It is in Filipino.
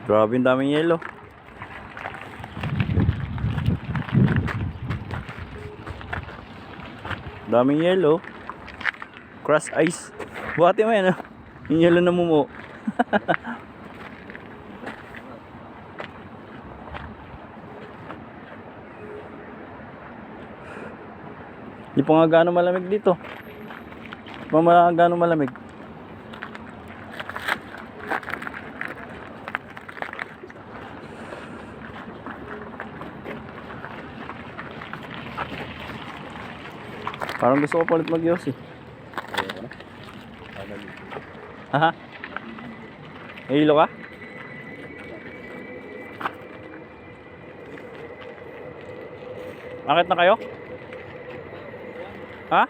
Grabe ang daming yelo. Daming yelo. Crush ice. Buhati mo yan, ah. Yung yelo na mumu. Hindi pa nga gaano malamig dito. Hindi pa gaano malamig. Parang gusto ko palit mag-yos eh. Haha. Hilo ka? Akit na kayo? Ha?